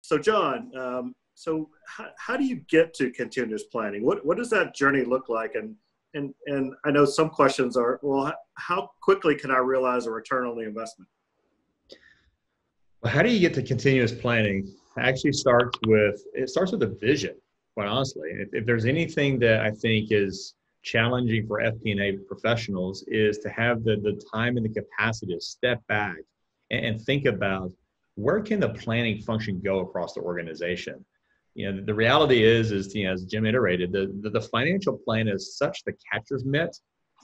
So John, how do you get to continuous planning? What does that journey look like? And I know some questions are, well, how quickly can I realize a return on the investment? Well, how do you get to continuous planning? It actually starts with a vision, quite honestly. If there's anything that I think is challenging for FP&A professionals is to have the time and the capacity to step back and think about where can the planning function go across the organization. The reality is as Jim iterated, the financial plan is such the catcher's mitt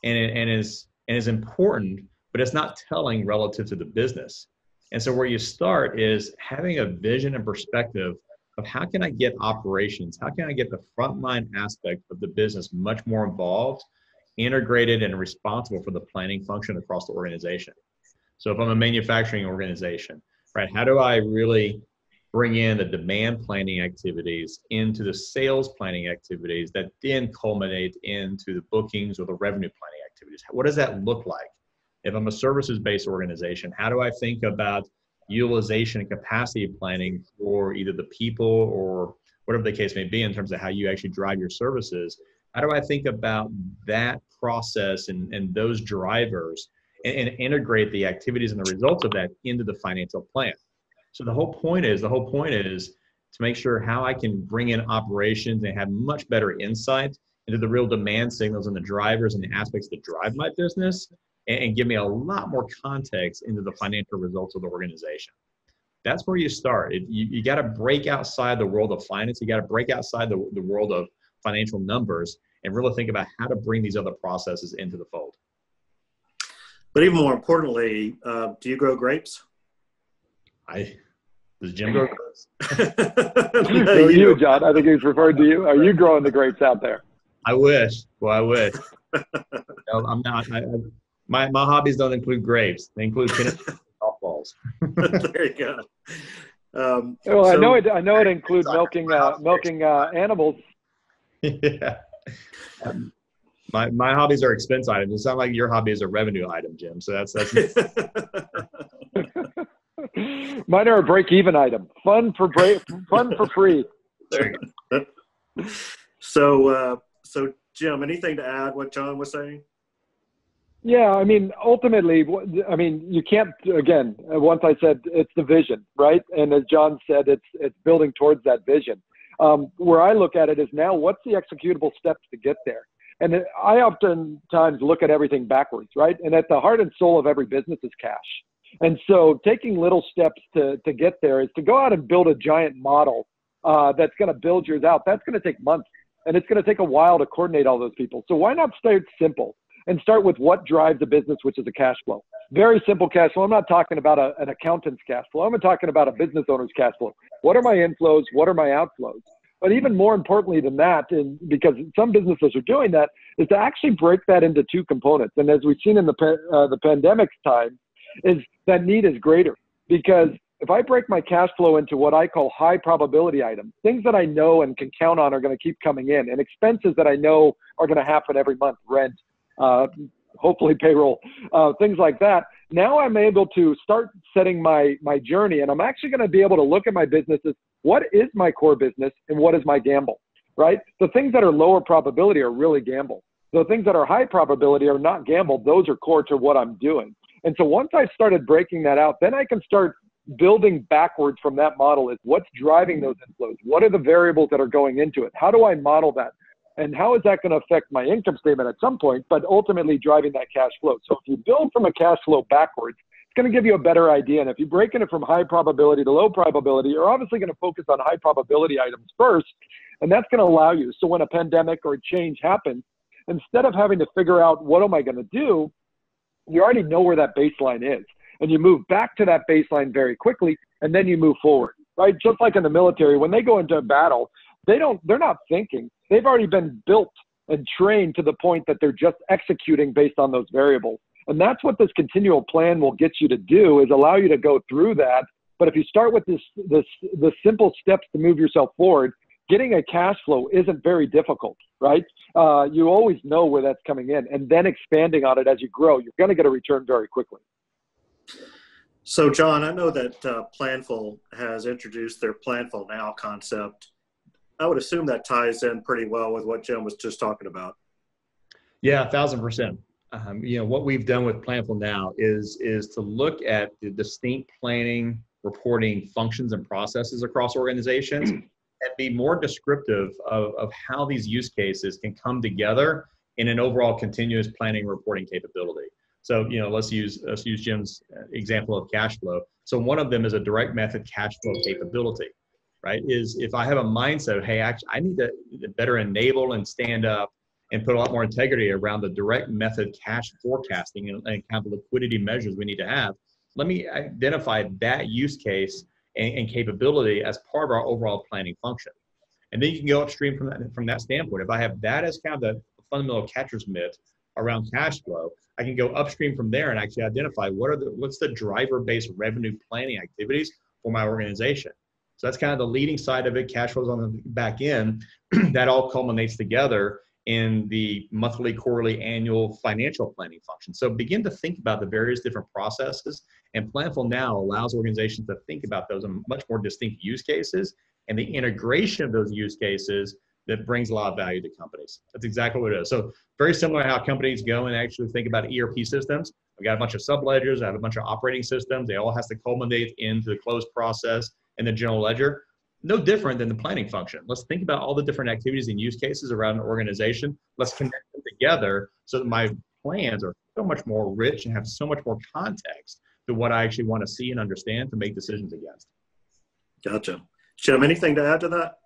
and is important, but it's not telling relative to the business. And so where you start is having a vision and perspective of how can I get operations, how can I get the frontline aspect of the business much more involved, integrated, and responsible for the planning function across the organization. So if I'm a manufacturing organization, right, how do I really bring in the demand planning activities into the sales planning activities that then culminate into the bookings or the revenue planning activities? What does that look like? If I'm a services-based organization, how do I think about utilization and capacity planning for either the people or whatever the case may be in terms of how you actually drive your services? How do I think about that process and those drivers and integrate the activities and the results of that into the financial plan? So the whole point is to make sure how I can bring in operations and have much better insight into the real demand signals and the drivers and the aspects that drive my business, and give me a lot more context into the financial results of the organization. That's where you start. You got to break outside the world of finance. You got to break outside the world of financial numbers and really think about how to bring these other processes into the fold. But even more importantly, do you grow grapes? Does Jim grow grapes? No, you, John. I think he's referred to you. Are you growing the grapes out there? I wish. Well, I wish. No, I'm not. My hobbies don't include grapes. They include tennis and golf balls. There you go. Well, I know it includes milking animals. Yeah. My hobbies are expense items. It sounds like your hobby is a revenue item, Jim. So that's Mine are a break-even item. Fun for free. There you go. So Jim, anything to add what John was saying? Yeah, I mean, ultimately, you can't, again, once I said it's the vision, right? And as John said, it's building towards that vision. Where I look at it is now, what's the executable steps to get there? And I oftentimes look at everything backwards, right? And at the heart and soul of every business is cash. And so taking little steps to get there is to go out and build a giant model that's going to build yours out. That's going to take months, and it's going to take a while to coordinate all those people. So why not start simple and start with what drives the business, which is a cash flow? Very simple cash flow. I'm not talking about an accountant's cash flow. I'm talking about a business owner's cash flow. What are my inflows? What are my outflows? But even more importantly than that, and because some businesses are doing that, is to actually break that into two components. And as we've seen in the pandemic's time, is that need is greater. Because if I break my cash flow into what I call high probability items, things that I know and can count on are going to keep coming in, and expenses that I know are going to happen every month, rent, hopefully payroll, things like that. Now I'm able to start setting my journey, and I'm actually going to be able to look at my businesses. What is my core business and what is my gamble, right? The things that are lower probability are really gamble. The things that are high probability are not gamble. Those are core to what I'm doing. And so once I've started breaking that out, then I can start building backwards from that model. Is what's driving those inflows? What are the variables that are going into it? How do I model that? And how is that going to affect my income statement at some point, but ultimately driving that cash flow? So if you build from a cash flow backwards, it's going to give you a better idea. And if you're breaking it from high probability to low probability, you're obviously going to focus on high probability items first, and that's going to allow you. So when a pandemic or a change happens, instead of having to figure out what am I going to do, you already know where that baseline is. And you move back to that baseline very quickly, and then you move forward, right? Just like in the military, when they go into a battle, they're not thinking. They've already been built and trained to the point that they're just executing based on those variables. And that's what this continual plan will get you to do, is allow you to go through that. But if you start with the simple steps to move yourself forward, getting a cash flow isn't very difficult, right? You always know where that's coming in, and then expanding on it as you grow, you're going to get a return very quickly. So, John, I know that Planful has introduced their Planful Now concept. I would assume that ties in pretty well with what Jim was just talking about. Yeah, 1,000%. What we've done with Planful Now is to look at the distinct planning, reporting functions and processes across organizations and be more descriptive of how these use cases can come together in an overall continuous planning reporting capability. So, let's use Jim's example of cash flow. So one of them is a direct method cash flow capability, right? Is if I have a mindset of, hey, actually, I need to better enable and stand up and put a lot more integrity around the direct method cash forecasting and kind of liquidity measures we need to have. Let me identify that use case and capability as part of our overall planning function. And then you can go upstream from that standpoint. If I have that as kind of the fundamental catcher's mitt around cash flow, I can go upstream from there and actually identify what's the driver-based revenue planning activities for my organization. So that's kind of the leading side of it. Cash flows on the back end. That all culminates together in the monthly, quarterly, annual financial planning function. So begin to think about the various different processes, and Planful Now allows organizations to think about those in much more distinct use cases and the integration of those use cases that brings a lot of value to companies. That's exactly what it is. So very similar to how companies go and actually think about ERP systems. I've got a bunch of subledgers, I have a bunch of operating systems. They all have to culminate into the close process and the general ledger. No different than the planning function. Let's think about all the different activities and use cases around an organization. Let's connect them together so that my plans are so much more rich and have so much more context to what I actually want to see and understand to make decisions against. Gotcha. Jim, anything to add to that?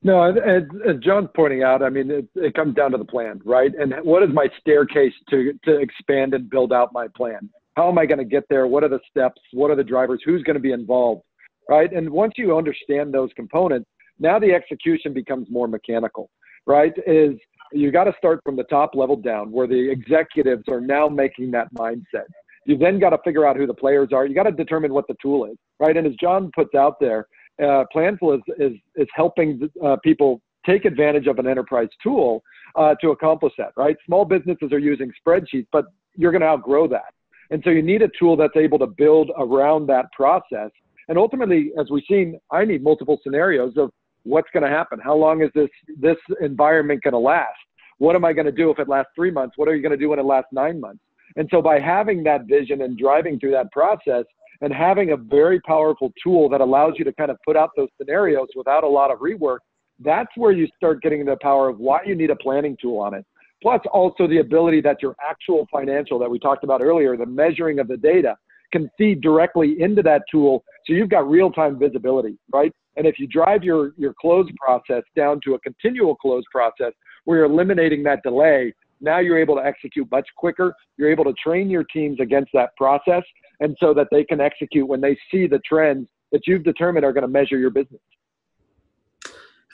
No, as John's pointing out, I mean, it comes down to the plan, right? And what is my staircase to expand and build out my plan? How am I going to get there? What are the steps? What are the drivers? Who's going to be involved? Right? And once you understand those components, now the execution becomes more mechanical, right? Is you got to start from the top level down where the executives are now making that mindset. You then got to figure out who the players are. You got to determine what the tool is, right? And as John puts out there, Planful is helping people take advantage of an enterprise tool to accomplish that, right? Small businesses are using spreadsheets, but you're going to outgrow that. And so you need a tool that's able to build around that process. And ultimately, as we've seen, I need multiple scenarios of what's going to happen. How long is this environment going to last? What am I going to do if it lasts 3 months? What are you going to do when it lasts 9 months? And so by having that vision and driving through that process and having a very powerful tool that allows you to kind of put out those scenarios without a lot of rework, that's where you start getting the power of why you need a planning tool on it. Plus also the ability that your actual financial that we talked about earlier, the measuring of the data, can feed directly into that tool. So you've got real-time visibility, right? And if you drive your close process down to a continual close process where you're eliminating that delay, now you're able to execute much quicker. You're able to train your teams against that process, and so that they can execute when they see the trends that you've determined are going to measure your business.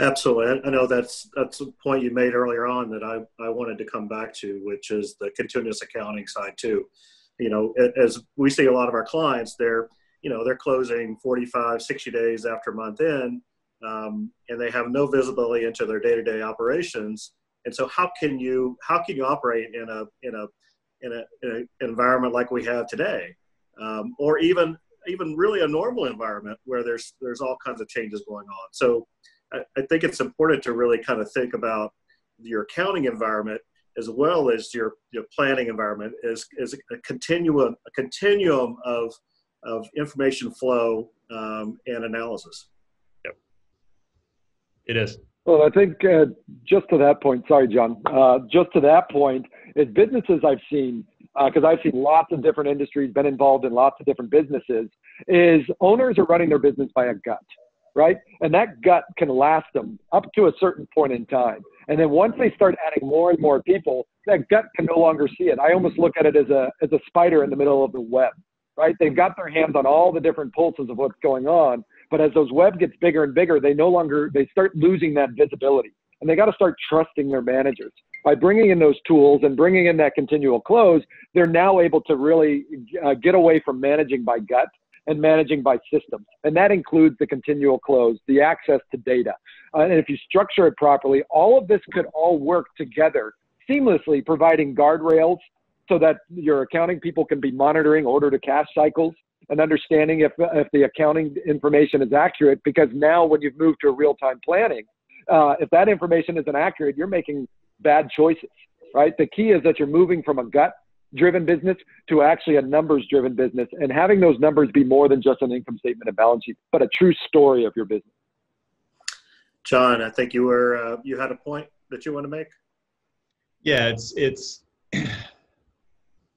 Absolutely. I know that's a point you made earlier on that I wanted to come back to, which is the continuous accounting side too. As we see a lot of our clients, they're closing 45, 60 days after month end, and they have no visibility into their day-to-day operations. And so how can you operate in an environment like we have today, or even really a normal environment where there's all kinds of changes going on? So I think it's important to really kind of think about your accounting environment as well as your planning environment is a continuum of information flow and analysis. Yep, it is. Well, I think just to that point, sorry, John, just to that point, is businesses I've seen, because I've seen lots of different industries, been involved in lots of different businesses, is owners are running their business by a gut, right? And that gut can last them up to a certain point in time. And then once they start adding more and more people, that gut can no longer see it. I almost look at it as a spider in the middle of the web, right? They've got their hands on all the different pulses of what's going on. But as those web gets bigger and bigger, they start losing that visibility. And they got to start trusting their managers. By bringing in those tools and bringing in that continual close, they're now able to really get away from managing by gut and managing by systems. And that includes the continual close, the access to data. And if you structure it properly, all of this could all work together seamlessly, providing guardrails so that your accounting people can be monitoring order to cash cycles and understanding if the accounting information is accurate, because now when you've moved to real-time planning, if that information isn't accurate, you're making bad choices, right? The key is that you're moving from a gut-driven business to actually a numbers-driven business, and having those numbers be more than just an income statement and balance sheet, but a true story of your business. John, I think you were you had a point that you want to make. Yeah, it's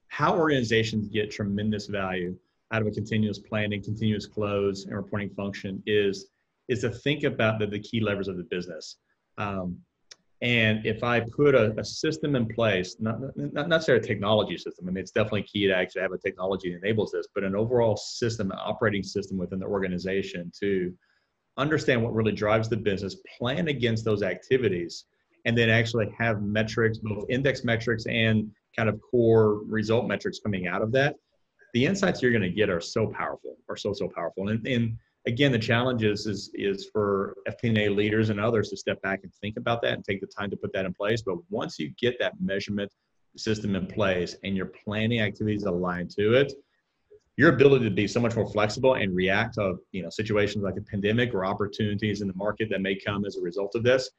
how organizations get tremendous value out of a continuous planning, continuous close, and reporting function is to think about the key levers of the business. And if I put a system in place, not necessarily a technology system, I mean, it's definitely key to actually have a technology that enables this, but an overall system, an operating system within the organization to understand what really drives the business, plan against those activities, and then actually have metrics, both index metrics and kind of core result metrics coming out of that. The insights you're going to get are so powerful, so powerful. And again, the challenge is for FP&A leaders and others to step back and think about that and take the time to put that in place. But once you get that measurement system in place and your planning activities aligned to it, your ability to be so much more flexible and react to situations like a pandemic or opportunities in the market that may come as a result of this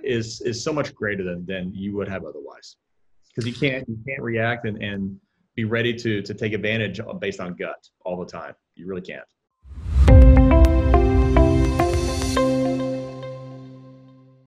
is so much greater than you would have otherwise. Because you can't react and be ready to take advantage based on gut all the time. You really can't.